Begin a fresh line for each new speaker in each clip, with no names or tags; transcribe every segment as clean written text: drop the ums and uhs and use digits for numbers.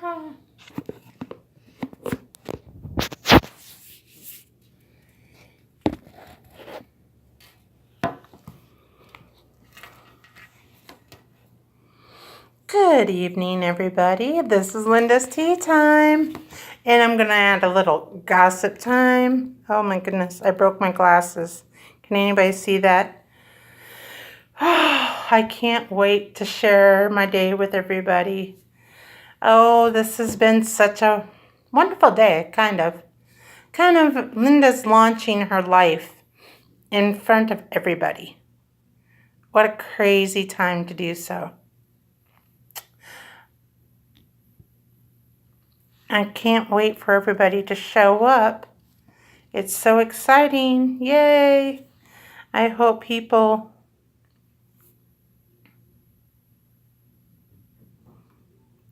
Good evening, everybody. This is Linda's Tea Time, and I'm going to add a little gossip time. Oh my goodness, I broke my glasses. Can anybody see that? I can't wait to share my day with everybody. Oh, this has been such a wonderful day, kind of. Linda's launching her life in front of everybody. What a crazy time to do so. I can't wait for everybody to show up. It's so exciting. Yay. I hope people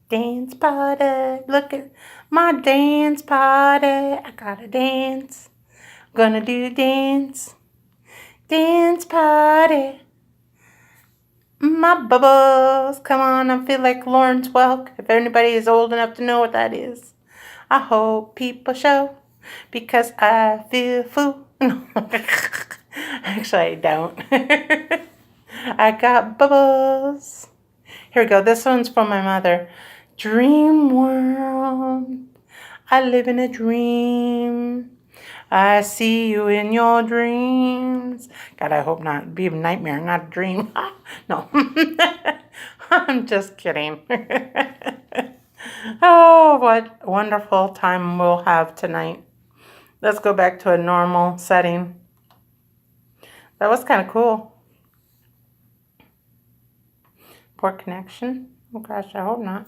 dance party. Look at my dance party. I gotta dance. Gonna do dance. Dance party. My bubbles. Come on, I feel like Lawrence Welk. If anybody is old enough to know what that is. I hope people show because I feel full. Actually, I don't. I got bubbles. Here we go. This one's from my mother. Dream world. I live in a dream. I see you in your dreams. God, I hope not. It'd be a nightmare, not a dream. No. I'm just kidding. Oh, what a wonderful time we'll have tonight. Let's go back to a normal setting. That was kind of cool. Poor connection. Oh gosh, I hope not.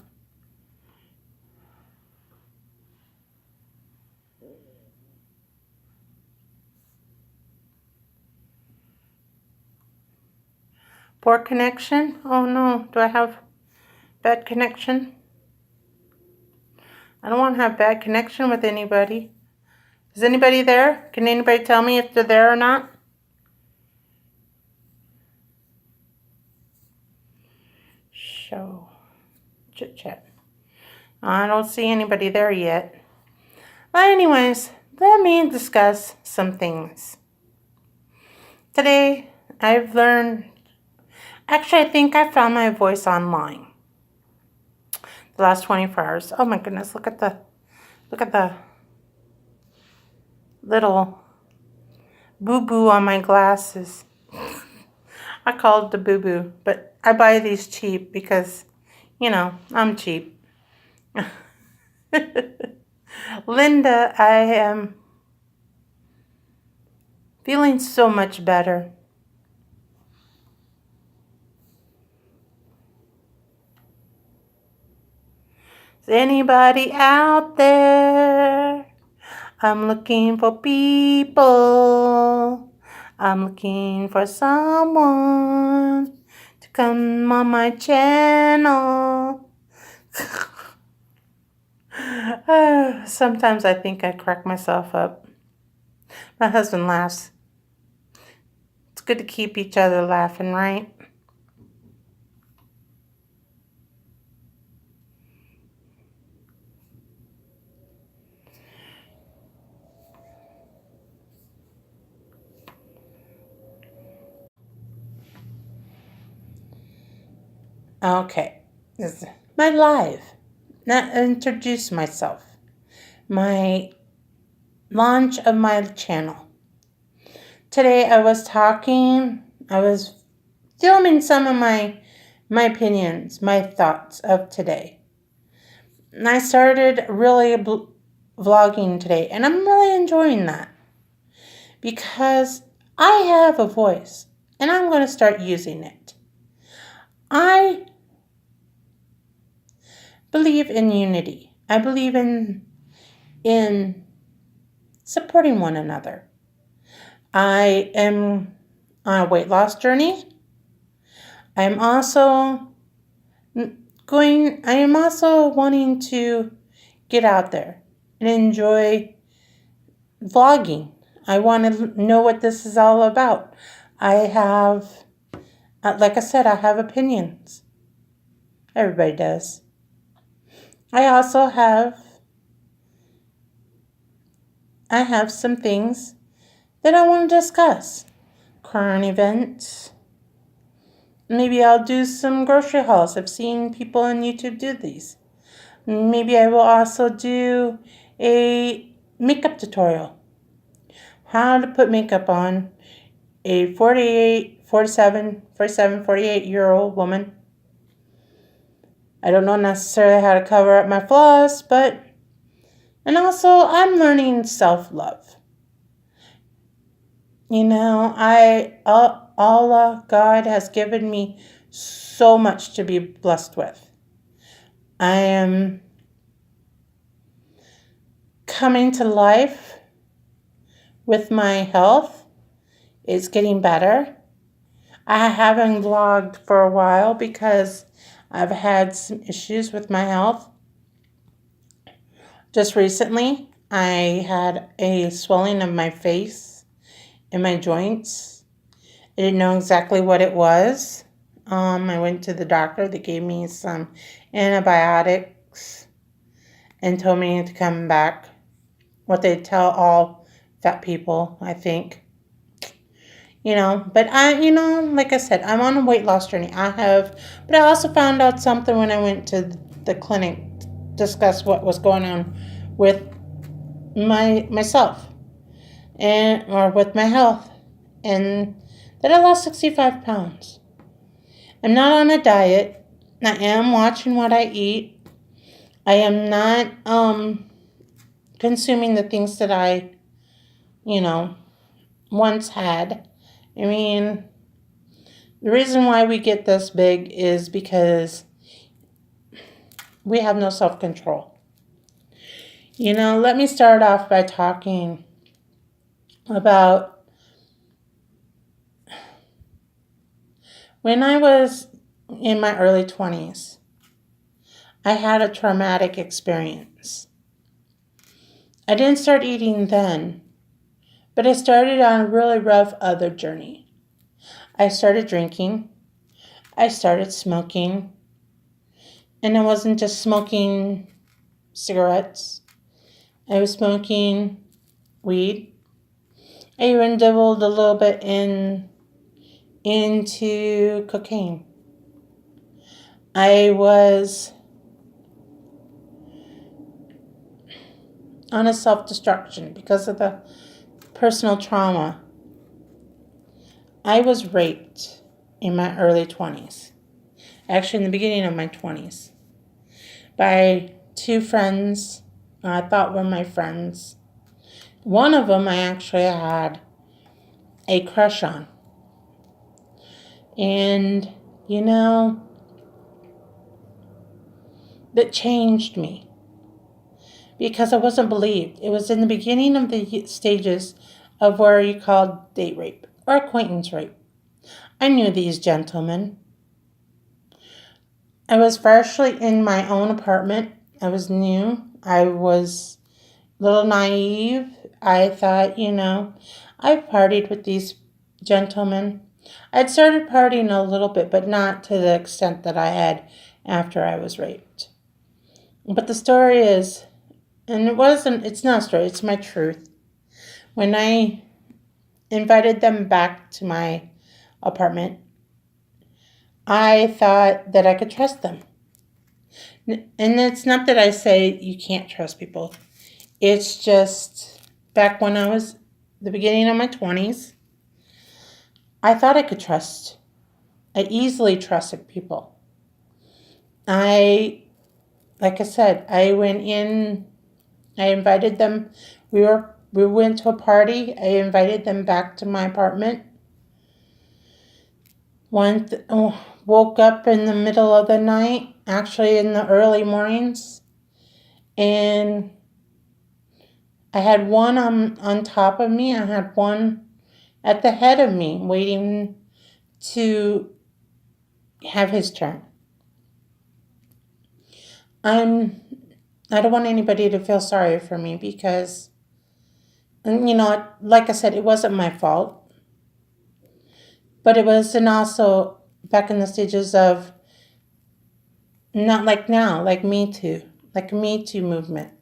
Poor connection? Oh no, do I have bad connection? I don't want to have bad connection with anybody. Is anybody there? Can anybody tell me if they're there or not? Show. Chit chat. I don't see anybody there yet. But anyways, let me discuss some things. Today, I've learned... Actually, I think I found my voice online. The last 24 hours. Oh my goodness, look at the little boo-boo on my glasses. I call it the boo-boo, but I buy these cheap because, you know, I'm cheap. Linda, I am feeling so much better. Is anybody out there? I'm looking for people. I'm looking for someone to come on my channel. Sometimes I think I crack myself up. My husband laughs. It's good to keep each other laughing, right? Okay, this is my live. Now introduce myself. My launch of my channel. Today I was filming some of my opinions, my thoughts of today. And I started really vlogging today, and I'm really enjoying that because I have a voice, and I'm going to start using it. I believe in unity. I believe in supporting one another. I am on a weight loss journey. I am also wanting to get out there and enjoy vlogging. I want to know what this is all about. I have, like I said, I have opinions. Everybody does. I also have some things that I want to discuss. Current events. Maybe I'll do some grocery hauls. I've seen people on YouTube do these. Maybe I will also do a makeup tutorial. How to put makeup on a 48-year-old woman. I don't know necessarily how to cover up my flaws, and also I'm learning self-love. Allah, God has given me so much to be blessed with. I am coming to life with my health. It's getting better. I haven't vlogged for a while because I've had some issues with my health. Just recently, I had a swelling of my face and my joints. I didn't know exactly what it was. I went to the doctor. They gave me some antibiotics and told me to come back. What they tell all fat people, I think. But like I said, I'm on a weight loss journey. But I also found out something when I went to the clinic to discuss what was going on with myself or with my health, and that I lost 65 pounds. I'm not on a diet. I am watching what I eat. I am not consuming the things that I, once had. I mean, the reason why we get this big is because we have no self-control. Let me start off by talking about when I was in my early 20s. I had a traumatic experience. I didn't start eating then, but I started on a really rough other journey. I started drinking. I started smoking. And I wasn't just smoking cigarettes. I was smoking weed. I even dabbled a little bit into cocaine. I was on a self-destruction because of the personal trauma. I was raped in my early 20s. Actually, in the beginning of my 20s. By two friends I thought were my friends. One of them I actually had a crush on. And, that changed me because I wasn't believed. It was in the beginning of the stages of where you call date rape or acquaintance rape. I knew these gentlemen. I was freshly in my own apartment. I was new. I was a little naive. I thought, I've partied with these gentlemen. I'd started partying a little bit, but not to the extent that I had after I was raped. But the story is, and it's not a story, it's my truth. When I invited them back to my apartment, I thought that I could trust them. And it's not that I say you can't trust people. It's just back when I was the beginning of my 20s, I thought I could trust. I easily trusted people. Like I said, I went in, I invited them. We went to a party. I invited them back to my apartment. Woke up in the middle of the night, actually in the early mornings, and I had one on top of me. I had one at the head of me waiting to have his turn. I don't want anybody to feel sorry for me because, like I said, it wasn't my fault. But it was, and also back in the stages of not like now, like Me Too. like a Me Too movement.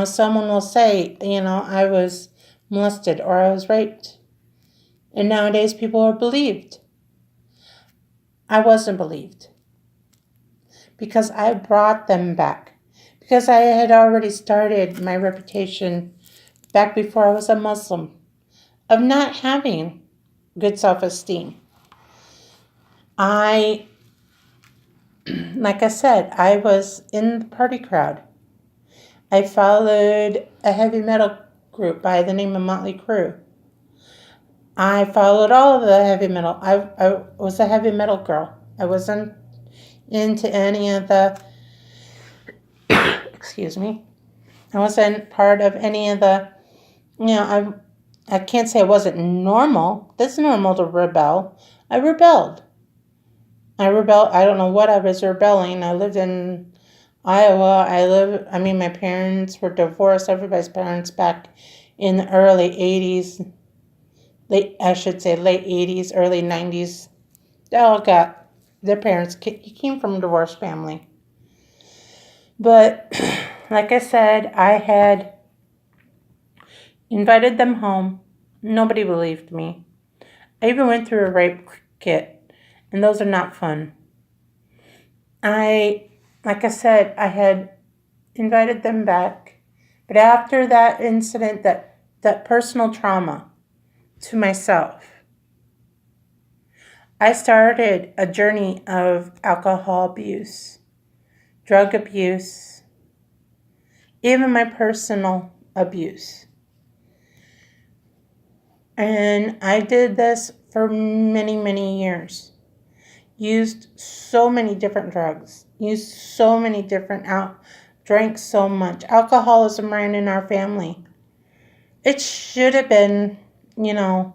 Someone will say, I was molested or I was raped. And nowadays people are believed. I wasn't believed because I brought them back. Because I had already started my reputation back before I was a Muslim of not having good self-esteem. Like I said, I was in the party crowd. I followed a heavy metal group by the name of Motley Crue. I followed all of the heavy metal. I was a heavy metal girl. I wasn't into any of the, excuse me, I wasn't part of any of the, I can't say I wasn't normal. It's normal to rebel. I rebelled. I don't know what I was rebelling. I lived in Iowa. My parents were divorced. Everybody's parents back in the early 80s. Late 80s, early 90s. They all got, their parents came from a divorced family. But like I said, I had invited them home. Nobody believed me. I even went through a rape kit, and those are not fun. Like I said, I had invited them back. But after that incident, that personal trauma to myself, I started a journey of alcohol abuse, drug abuse, even my personal abuse. And I did this for many, many years. Used so many different drugs, used so many different drank so much. Alcoholism ran in our family. It should have been, I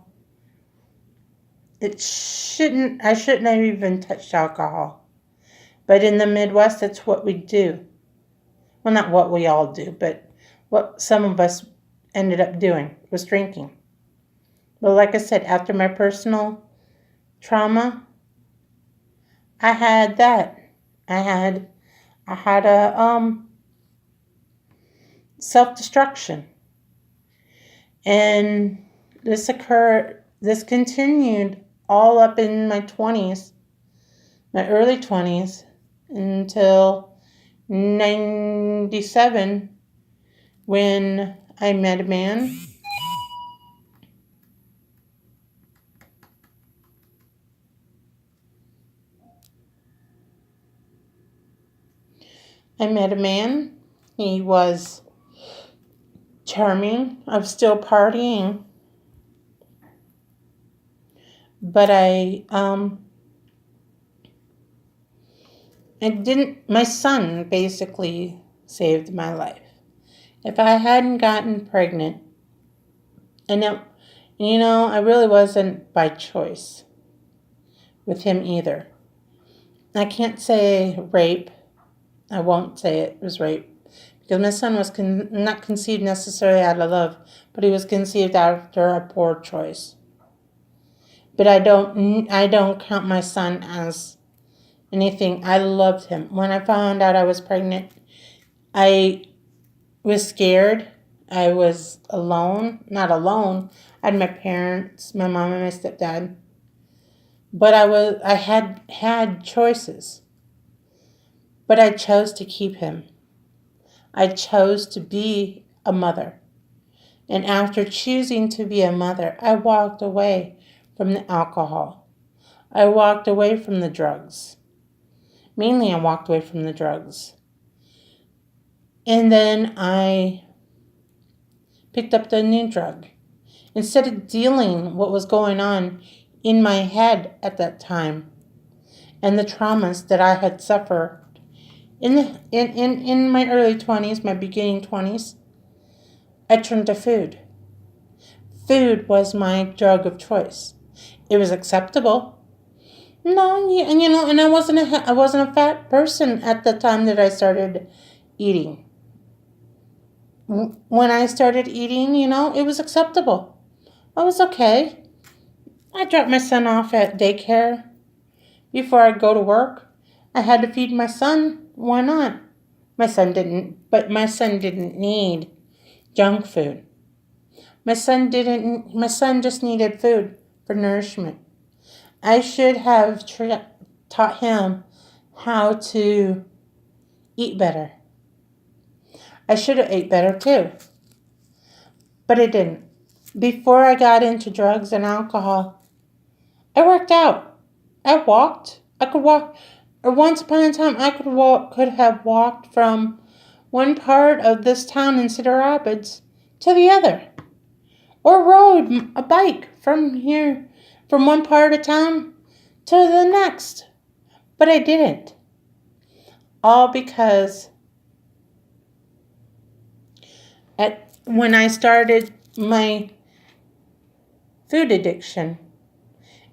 shouldn't have even touched alcohol. But in the Midwest, that's what we do. Well, not what we all do, but what some of us ended up doing was drinking. But like I said, after my personal trauma, I had that. I had a self-destruction. And this continued all up in my 20s, my early 20s, until 97, when I met a man. He was charming. I was still partying. But my son basically saved my life. If I hadn't gotten pregnant, and I really wasn't by choice with him either. I can't say rape. I won't say it was rape. Because my son was not conceived necessarily out of love, but he was conceived after a poor choice. But I don't count my son as anything. I loved him. When I found out I was pregnant, I was scared. I was alone. Not alone. I had my parents, my mom and my stepdad. But I had choices. But I chose to keep him. I chose to be a mother. And after choosing to be a mother, I walked away from the alcohol. I walked away from the drugs. Mainly I walked away from the drugs. And then I picked up the new drug. Instead of dealing what was going on in my head at that time and the traumas that I had suffered in my early 20s, my beginning 20s, I turned to food. Food was my drug of choice. It was acceptable. No, and I wasn't a fat person at the time that I started eating. When I started eating, it was acceptable. I was okay. I dropped my son off at daycare before I'd go to work. I had to feed my son. Why not? But my son didn't need junk food. My son just needed food for nourishment. I should have taught him how to eat better. I should have ate better too, but I didn't. Before I got into drugs and alcohol, I worked out. I walked. I could walk. Or once upon a time, I could have walked from one part of this town in Cedar Rapids to the other, or rode a bike from one part of town to the next. But I didn't. All because when I started my food addiction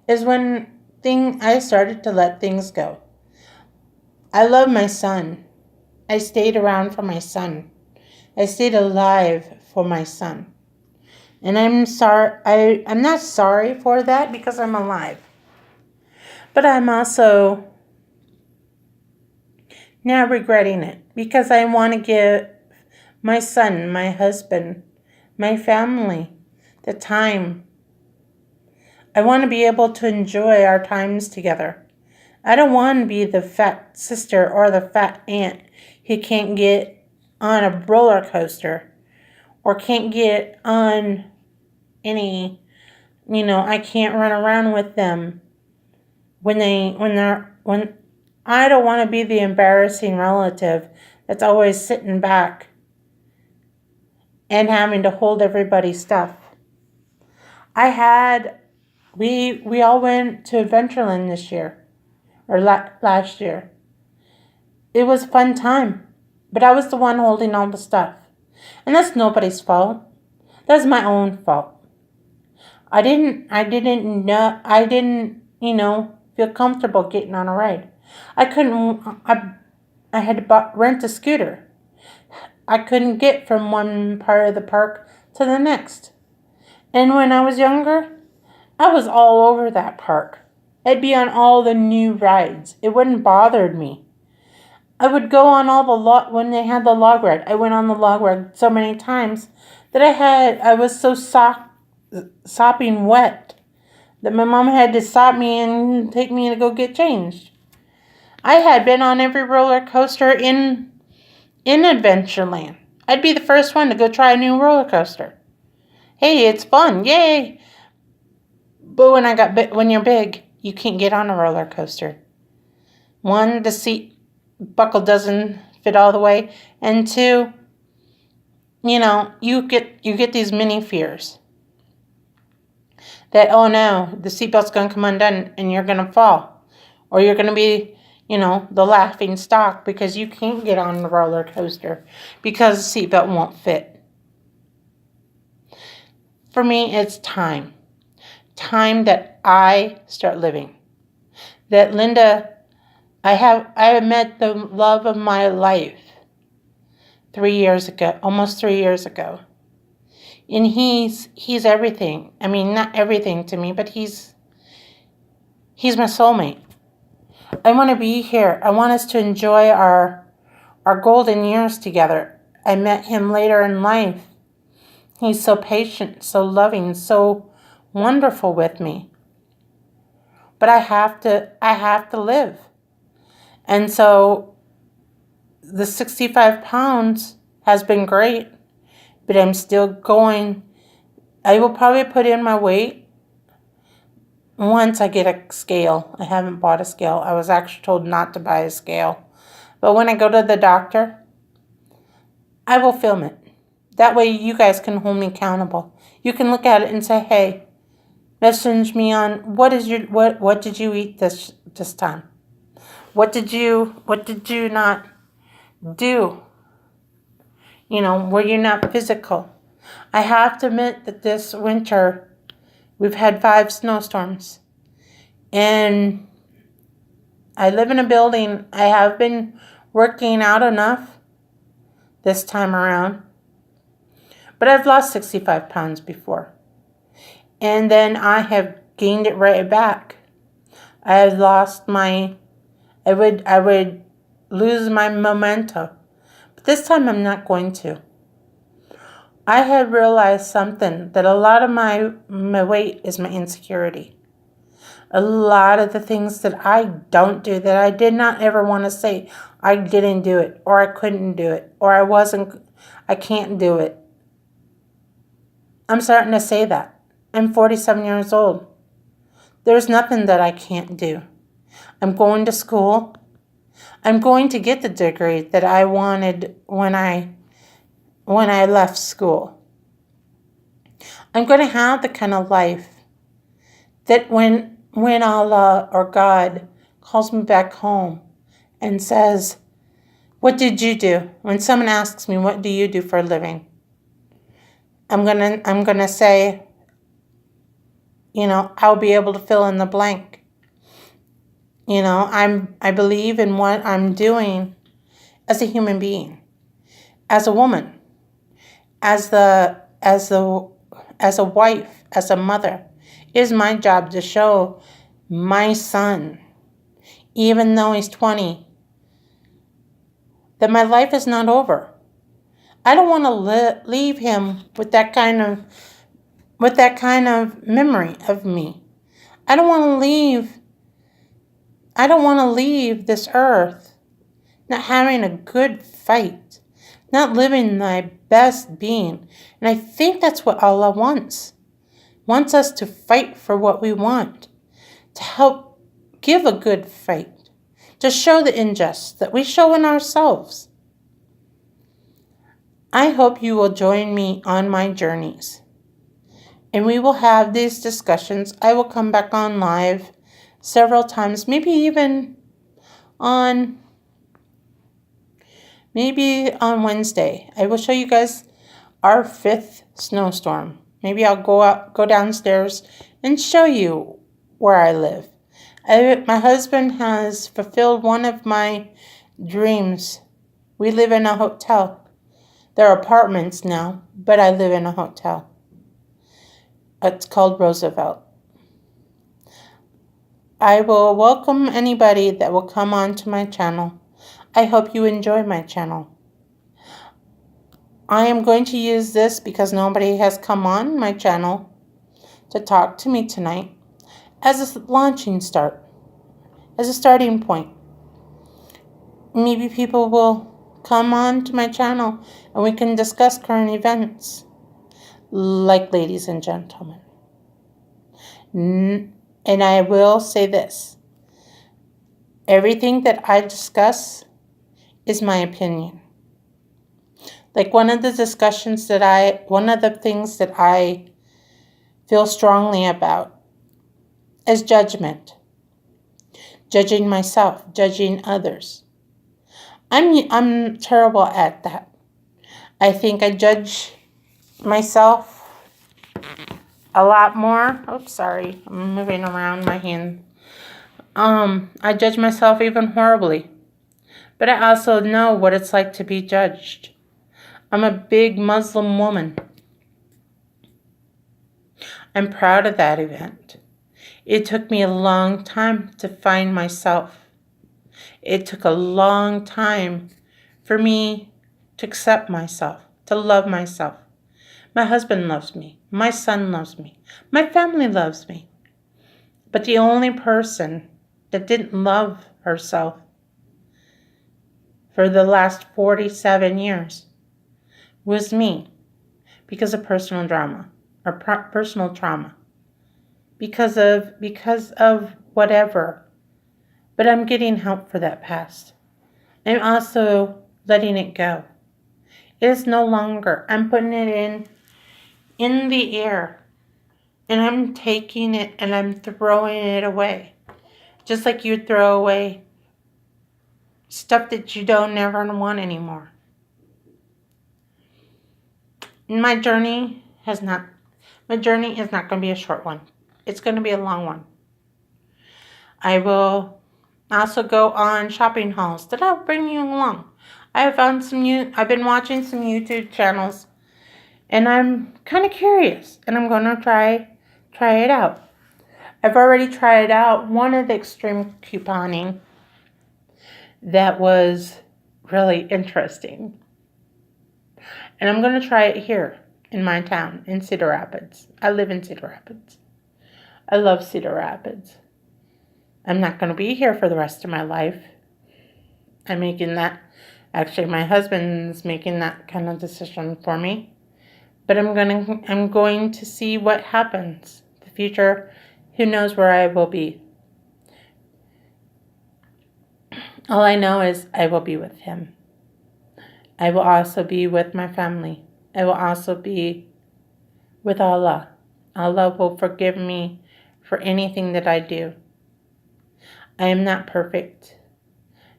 is when I started to let things go. I love my son. I stayed around for my son. I stayed alive for my son. And I'm sorry. I'm not sorry for that because I'm alive. But I'm also now regretting it because I want to give my son, my husband, my family the time. I want to be able to enjoy our times together. I don't want to be the fat sister or the fat aunt who can't get on a roller coaster or can't get on any, I can't run around with them when I don't want to be the embarrassing relative that's always sitting back and having to hold everybody's stuff. We all went to Adventureland this year, or last year. It was a fun time, but I was the one holding all the stuff. And that's nobody's fault. That's my own fault. I didn't feel comfortable getting on a ride. I had to rent a scooter. I couldn't get from one part of the park to the next. And when I was younger, I was all over that park. I'd be on all the new rides. It wouldn't bother me. I would go on all the when they had the log ride. I went on the log ride so many times that I was so sopping wet that my mom had to stop me and take me to go get changed. I had been on every roller coaster in Adventureland. I'd be the first one to go try a new roller coaster. Hey, it's fun, yay! But when you're big, you can't get on a roller coaster. One, the seat buckle doesn't fit all the way, and two, you get these mini fears that, oh no, the seatbelt's going to come undone and you're going to fall, or you're going to be the laughing stock because you can't get on the roller coaster because the seatbelt won't fit. For me, it's time. Time that I start living. That Linda, I met the love of my life 3 years ago, almost 3 years ago. And he's everything. I mean, not everything to me, but he's my soulmate. I want to be here. I want us to enjoy our golden years together. I met him later in life. He's so patient, so loving, so wonderful with me. But I have to live. And so the 65 pounds has been great, but I'm still going. I will probably put in my weight once I get a scale. I haven't bought a scale. I was actually told not to buy a scale. But when I go to the doctor, I will film it. That way you guys can hold me accountable. You can look at it and say, hey, message me on what did you eat this time? What did you not do? Were you not physical? I have to admit that this winter we've had 5 snowstorms. And I live in a building. I have been working out enough this time around. But I've lost 65 pounds before. And then I have gained it right back. I would lose my momentum. This time I'm not going to. I had realized something, that a lot of my weight is my insecurity. A lot of the things that I don't do, that I did not ever want to say, I didn't do it, or I couldn't do it, or I can't do it. I'm starting to say that. I'm 47 years old. There's nothing that I can't do. I'm going to school. I'm going to get the degree that I wanted when I left school. I'm going to have the kind of life that when Allah or God calls me back home and says, "What did you do?" When someone asks me, "What do you do for a living?" I'm gonna say, I'll be able to fill in the blank. I believe in what I'm doing as a human being, as a woman, as a wife, as a mother. It is my job to show my son, even though he's 20, that my life is not over. I don't want to leave him with that kind of memory of me. I don't want to leave this earth not having a good fight, not living my best being. And I think that's what Allah wants us to fight for what we want, to help give a good fight, to show the injustice that we show in ourselves. I hope you will join me on my journeys, and we will have these discussions. I will come back on live several times, maybe even on Wednesday. I will show you guys our 5th snowstorm. Maybe I'll go downstairs and show you where I live. My husband has fulfilled one of my dreams. We live in a hotel. There are apartments now, but I live in a hotel. It's called Roosevelt. I will welcome anybody that will come onto my channel. I hope you enjoy my channel. I am going to use this because nobody has come on my channel to talk to me tonight as a launching start, as a starting point. Maybe people will come on to my channel and we can discuss current events, like ladies and gentlemen. And I will say this: everything that I discuss is my opinion. Like one of the things that I feel strongly about is judgment. Judging myself, judging others. I'm terrible at that. I think I judge myself a lot more. Oops, sorry. I'm moving around my hand. I judge myself even horribly. But I also know what it's like to be judged. I'm a big Muslim woman. I'm proud of that event. It took me a long time to find myself. It took a long time for me to accept myself, to love myself. My husband loves me. My son loves me. My family loves me. But the only person that didn't love herself for the last 47 years was me, because of personal trauma. Because of whatever. But I'm getting help for that past. I'm also letting it go. It is no longer. I'm putting it in the air. And I'm taking it and I'm throwing it away. Just like you throw away stuff that you don't ever want anymore. My journey is not going to be a short one. It's going to be a long one. I will also go on shopping hauls that I'll bring you along. I've been watching some YouTube channels, and I'm kind of curious, and I'm going to try it out. I've already tried out one of the extreme couponing that was really interesting. And I'm going to try it here in my town, in Cedar Rapids. I live in Cedar Rapids. I love Cedar Rapids. I'm not going to be here for the rest of my life. I'm making that. Actually, my husband's making that kind of decision for me. But I'm going to see what happens. The future, who knows where I will be. All I know is I will be with him. I will also be with my family. I will also be with Allah. Allah will forgive me for anything that I do. I am not perfect,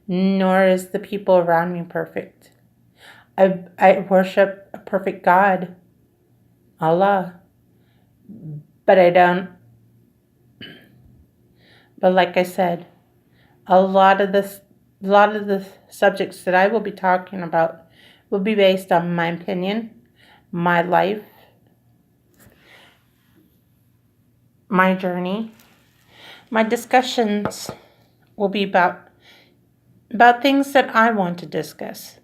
nor is the people around me perfect. I worship a perfect God, Allah, but I don't. But like I said, a lot of the subjects that I will be talking about will be based on my opinion, my life, my journey. My discussions will be about things that I want to discuss.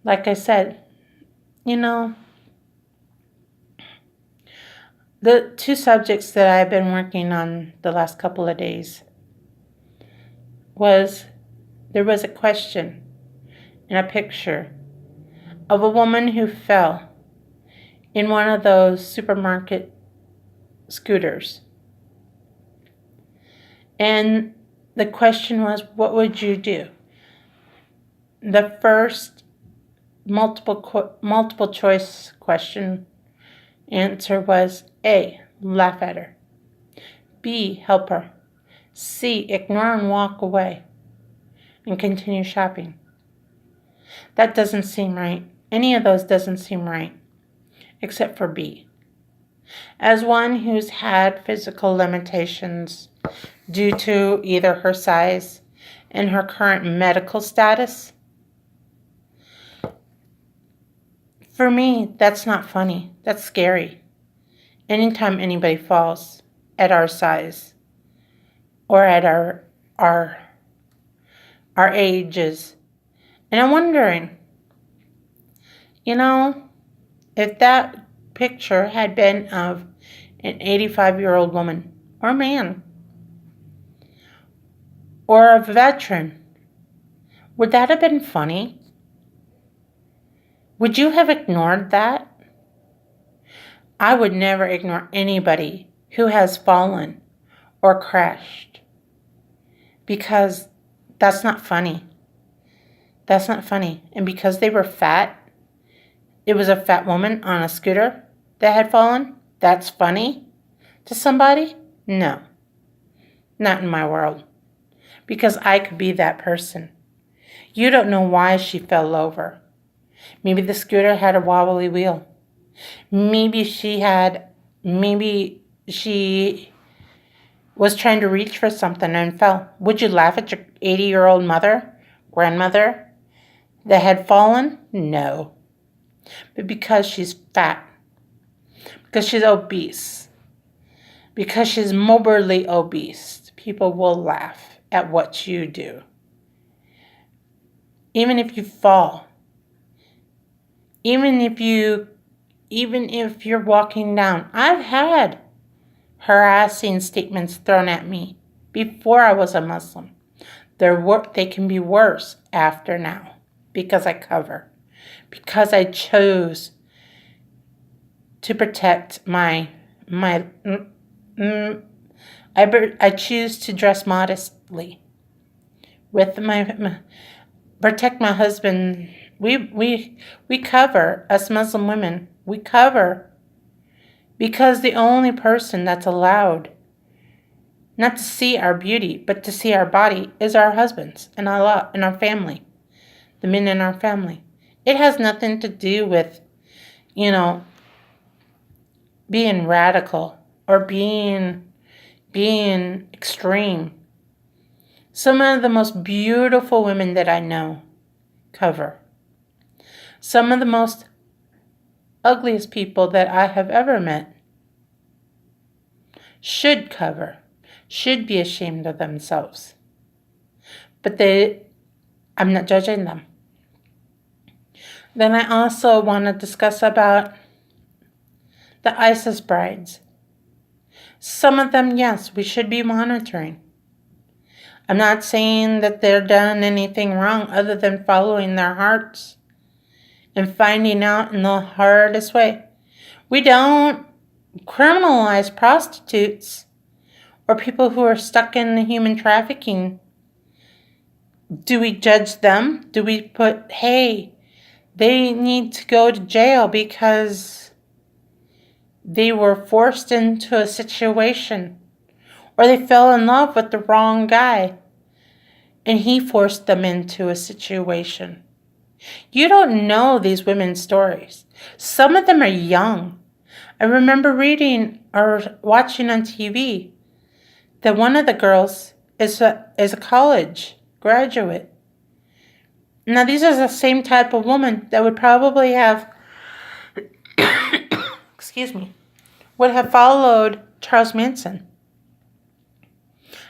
Like I said, the two subjects that I've been working on the last couple of days there was a question and a picture of a woman who fell in one of those supermarket scooters. And the question was, what would you do? The first multiple choice question answer was A, laugh at her. B, help her. C, ignore and walk away and continue shopping. That doesn't seem right. Any of those doesn't seem right, except for B. As one who's had physical limitations due to either her size and her current medical status, for me, that's not funny. That's scary. Anytime anybody falls at our size or at our ages. And I'm wondering, if that picture had been of an 85-year-old woman or man or a veteran, would that have been funny? Would you have ignored that? I would never ignore anybody who has fallen or crashed, because that's not funny. That's not funny. And because they were fat, it was a fat woman on a scooter that had fallen, that's funny to somebody? No, not in my world, because I could be that person. You don't know why she fell over. Maybe the scooter had a wobbly wheel. Maybe she was trying to reach for something and fell. Would you laugh at your 80-year-old grandmother that had fallen? No. But because she's fat, because she's obese, because she's morbidly obese, people will laugh at what you do. Even if you fall, even if you're walking down. I've had harassing statements thrown at me before I was a Muslim. They can be worse after now, because I cover. Because I chose to protect I choose to dress modestly with protect my husband. We cover, us Muslim women. We cover because the only person that's allowed not to see our beauty, but to see our body is our husbands and Allah and our family, the men in our family. It has nothing to do with, being radical or being extreme. Some of the most beautiful women that I know cover. Some of the most ugliest people that I have ever met should cover, should be ashamed of themselves. But I'm not judging them. Then I also want to discuss about the ISIS brides. Some of them, yes, we should be monitoring. I'm not saying that they've done anything wrong other than following their hearts and finding out in the hardest way. We don't criminalize prostitutes or people who are stuck in the human trafficking. Do we judge them? Do we put, hey, they need to go to jail because they were forced into a situation, or they fell in love with the wrong guy and he forced them into a situation? You don't know these women's stories. Some of them are young. I remember reading or watching on TV that one of the girls is a college graduate. Now, these are the same type of woman that would probably have, excuse me, would have followed Charles Manson.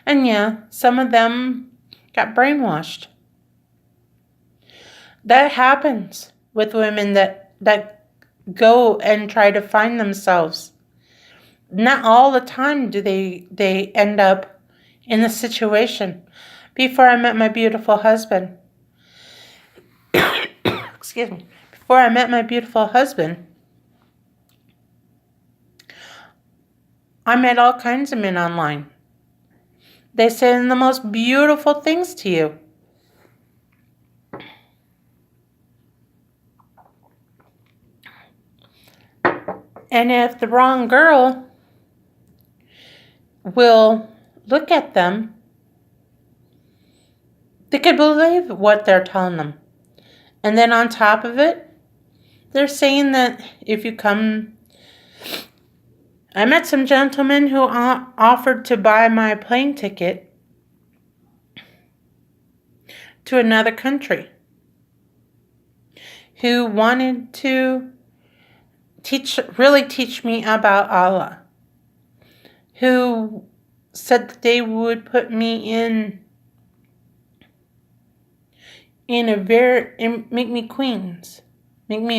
And yeah, some of them got brainwashed. That happens with women that go and try to find themselves. Not all the time do they end up in the situation. Before I met my beautiful husband, excuse me, before I met my beautiful husband, I met all kinds of men online. They say the most beautiful things to you. And if the wrong girl will look at them, they could believe what they're telling them. And then on top of it, they're saying that if you come... I met some gentlemen who offered to buy my plane ticket to another country, who wanted to really teach me about Allah, who said that they would put me in and make me a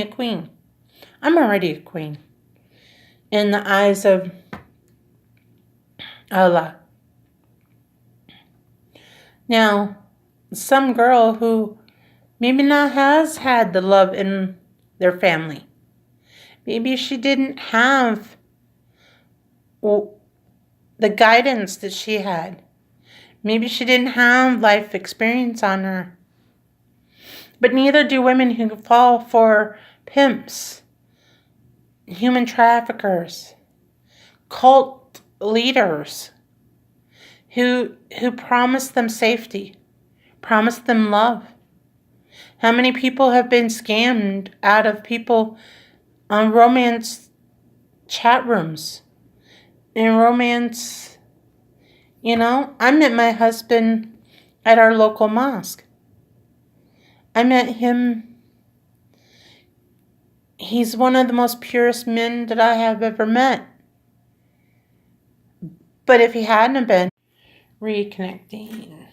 queen. I'm already a queen in the eyes of Allah. Now, some girl who maybe not has had the love in their family, maybe she didn't have the guidance that she had. Maybe she didn't have life experience on her. But neither do women who fall for pimps, human traffickers, cult leaders who promise them safety, promise them love. How many people have been scammed out of people on romance chat rooms? In romance, I met my husband at our local mosque. I met him. He's one of the most purest men that I have ever met. But if he hadn't been, reconnecting.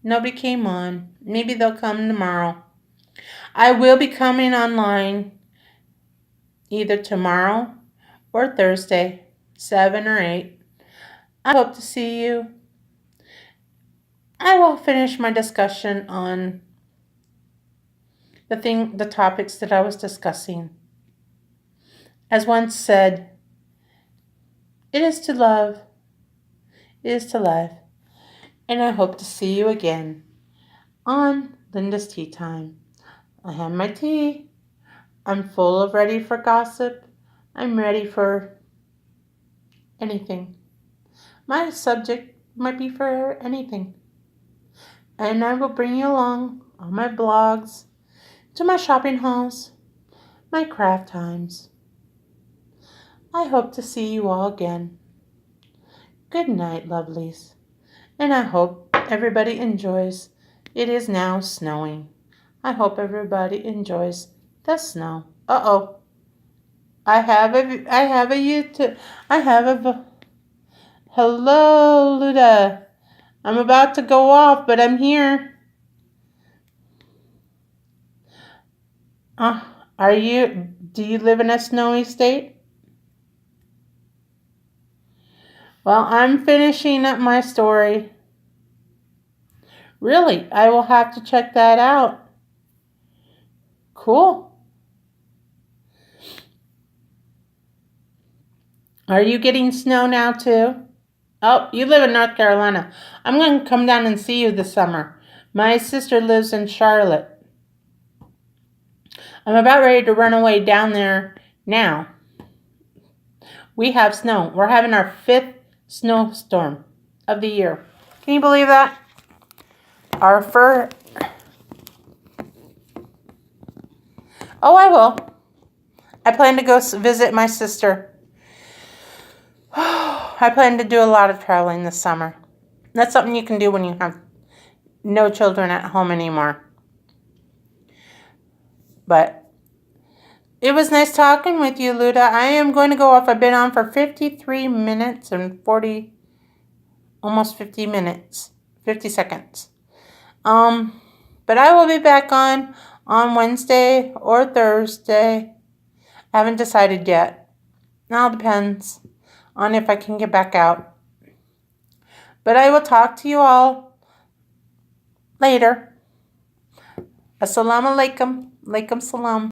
Nobody came on. Maybe they'll come tomorrow. I will be coming online either tomorrow or Thursday, 7 or 8. I hope to see you. I will finish my discussion on the topics that I was discussing. As once said, it is to love, it is to live. And I hope to see you again on Linda's Tea Time. I have my tea. I'm full of ready for gossip. I'm ready for anything. My subject might be for anything. And I will bring you along on my blogs, to my shopping hauls, my craft times. I hope to see you all again. Good night, lovelies. And I hope everybody enjoys. It is now snowing. I hope everybody enjoys the snow. Uh-oh. Hello, Luda. I'm about to go off, but I'm here. Uh, do you live in a snowy state? Well, I'm finishing up my story. Really? I will have to check that out. Cool. Are you getting snow now too? Oh, you live in North Carolina. I'm going to come down and see you this summer. My sister lives in Charlotte. I'm about ready to run away down there now. We have snow. We're having our 5th snowstorm of the year. Can you believe that? Oh, I will. I plan to go visit my sister. I plan to do a lot of traveling this summer. That's something you can do when you have no children at home anymore. But it was nice talking with you, Luda. I am going to go off. I've been on for 53 minutes and almost 50 minutes, 50 seconds. But I will be back on Wednesday or Thursday. I haven't decided yet. It all depends on if I can get back out. But I will talk to you all later. Assalamu alaikum. Alaikum salam.